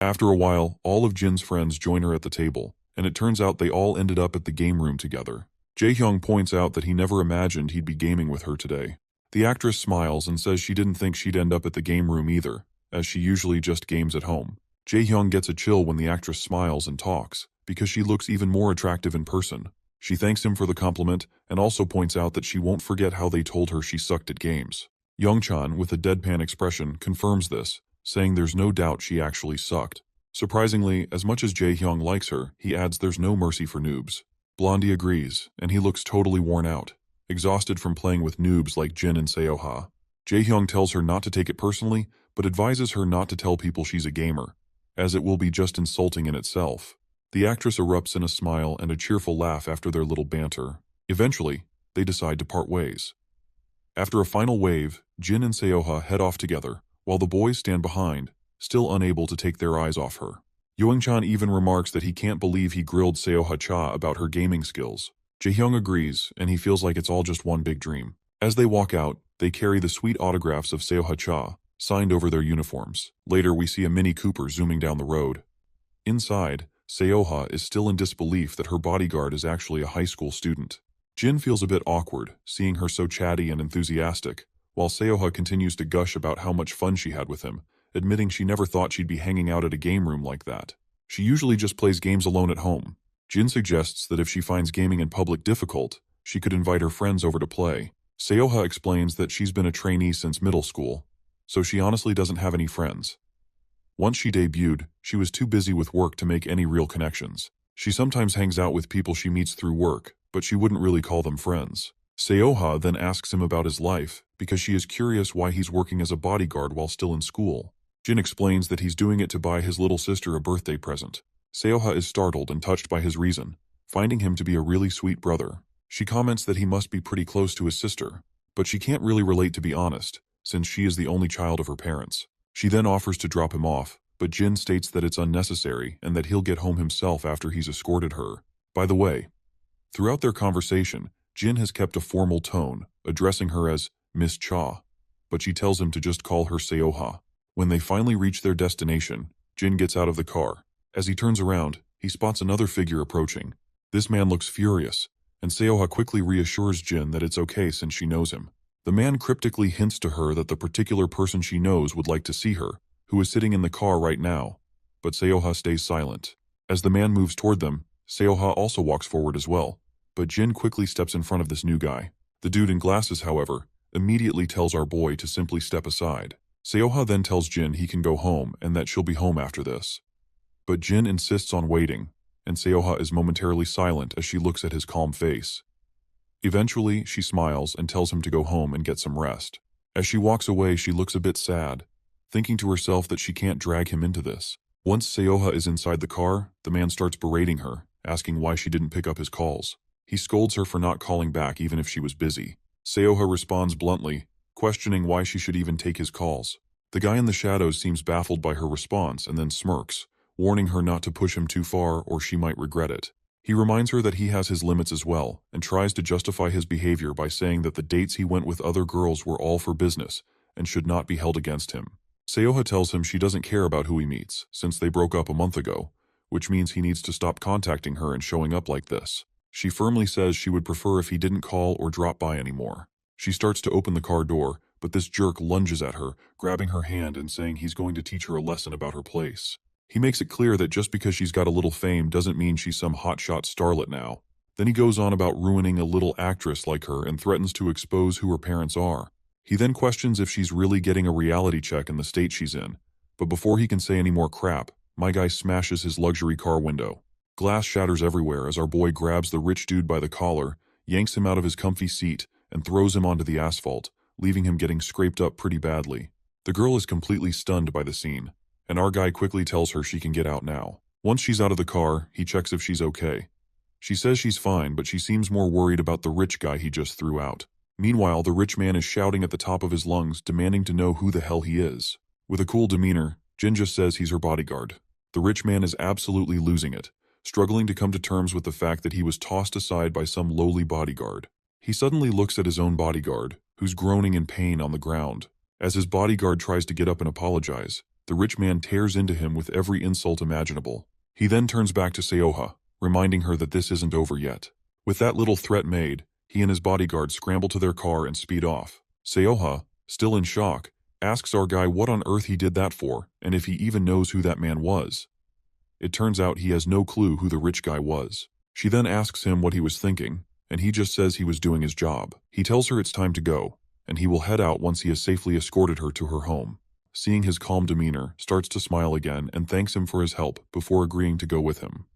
After a while, all of Jin's friends join her at the table, and it turns out they all ended up at the game room together. Jae-hyung points out that he never imagined he'd be gaming with her today. The actress smiles and says she didn't think she'd end up at the game room either, as she usually just games at home. Jae-hyung gets a chill when the actress smiles and talks, because she looks even more attractive in person. She thanks him for the compliment and also points out that she won't forget how they told her she sucked at games. Youngchan, with a deadpan expression, confirms this, saying there's no doubt she actually sucked. Surprisingly, as much as Jae-hyung likes her, he adds there's no mercy for noobs. Blondie agrees, and he looks totally worn out, exhausted from playing with noobs like Jin and Seoha. Jae-hyung tells her not to take it personally, but advises her not to tell people she's a gamer, as it will be just insulting in itself. The actress erupts in a smile and a cheerful laugh after their little banter. Eventually, they decide to part ways. After a final wave, Jin and Seoha head off together, while the boys stand behind, still unable to take their eyes off her. Youngchan even remarks that he can't believe he grilled Seoha-cha about her gaming skills. Jae-hyung agrees, and he feels like it's all just one big dream. As they walk out, they carry the sweet autographs of Seoha-cha, signed over their uniforms. Later, we see a Mini Cooper zooming down the road. Inside, Seoha is still in disbelief that her bodyguard is actually a high school student. Jin feels a bit awkward, seeing her so chatty and enthusiastic, while Seoha continues to gush about how much fun she had with him, admitting she never thought she'd be hanging out at a game room like that. She usually just plays games alone at home. Jin suggests that if she finds gaming in public difficult, she could invite her friends over to play. Seoha explains that she's been a trainee since middle school, so she honestly doesn't have any friends. Once she debuted, she was too busy with work to make any real connections. She sometimes hangs out with people she meets through work, but she wouldn't really call them friends. Seoha then asks him about his life, because she is curious why he's working as a bodyguard while still in school. Jin explains that he's doing it to buy his little sister a birthday present. Seoha is startled and touched by his reason, finding him to be a really sweet brother. She comments that he must be pretty close to his sister, but she can't really relate to be honest, since she is the only child of her parents. She then offers to drop him off, but Jin states that it's unnecessary and that he'll get home himself after he's escorted her. By the way, throughout their conversation, Jin has kept a formal tone, addressing her as Miss Cha, but she tells him to just call her Seoha. When they finally reach their destination, Jin gets out of the car. As he turns around, he spots another figure approaching. This man looks furious, and Seoha quickly reassures Jin that it's okay since she knows him. The man cryptically hints to her that the particular person she knows would like to see her, who is sitting in the car right now, but Seoha stays silent. As the man moves toward them, Seoha also walks forward as well, but Jin quickly steps in front of this new guy. The dude in glasses, however, immediately tells our boy to simply step aside. Seoha then tells Jin he can go home and that she'll be home after this. But Jin insists on waiting, and Seoha is momentarily silent as she looks at his calm face. Eventually, she smiles and tells him to go home and get some rest. As she walks away, she looks a bit sad, thinking to herself that she can't drag him into this. Once Seoha is inside the car, the man starts berating her, asking why she didn't pick up his calls. He scolds her for not calling back even if she was busy. Seoha responds bluntly, questioning why she should even take his calls. The guy in the shadows seems baffled by her response and then smirks, warning her not to push him too far or she might regret it. He reminds her that he has his limits as well, and tries to justify his behavior by saying that the dates he went with other girls were all for business and should not be held against him. Seoha tells him she doesn't care about who he meets, since they broke up a month ago, which means he needs to stop contacting her and showing up like this. She firmly says she would prefer if he didn't call or drop by anymore. She starts to open the car door, but this jerk lunges at her, grabbing her hand and saying he's going to teach her a lesson about her place. He makes it clear that just because she's got a little fame doesn't mean she's some hotshot starlet now. Then he goes on about ruining a little actress like her and threatens to expose who her parents are. He then questions if she's really getting a reality check in the state she's in. But before he can say any more crap, my guy smashes his luxury car window. Glass shatters everywhere as our boy grabs the rich dude by the collar, yanks him out of his comfy seat, and throws him onto the asphalt, leaving him getting scraped up pretty badly. The girl is completely stunned by the scene, and our guy quickly tells her she can get out now. Once she's out of the car, he checks if she's okay. She says she's fine, but she seems more worried about the rich guy he just threw out. Meanwhile, the rich man is shouting at the top of his lungs, demanding to know who the hell he is. With a cool demeanor, Jin just says he's her bodyguard. The rich man is absolutely losing it, struggling to come to terms with the fact that he was tossed aside by some lowly bodyguard. He suddenly looks at his own bodyguard, who's groaning in pain on the ground. As his bodyguard tries to get up and apologize, the rich man tears into him with every insult imaginable. He then turns back to Seoha, reminding her that this isn't over yet. With that little threat made, he and his bodyguard scramble to their car and speed off. Seoha, still in shock, asks our guy what on earth he did that for, and if he even knows who that man was. It turns out he has no clue who the rich guy was. She then asks him what he was thinking, and he just says he was doing his job. He tells her it's time to go, and he will head out once he has safely escorted her to her home. Seeing his calm demeanor, starts to smile again and thanks him for his help before agreeing to go with him.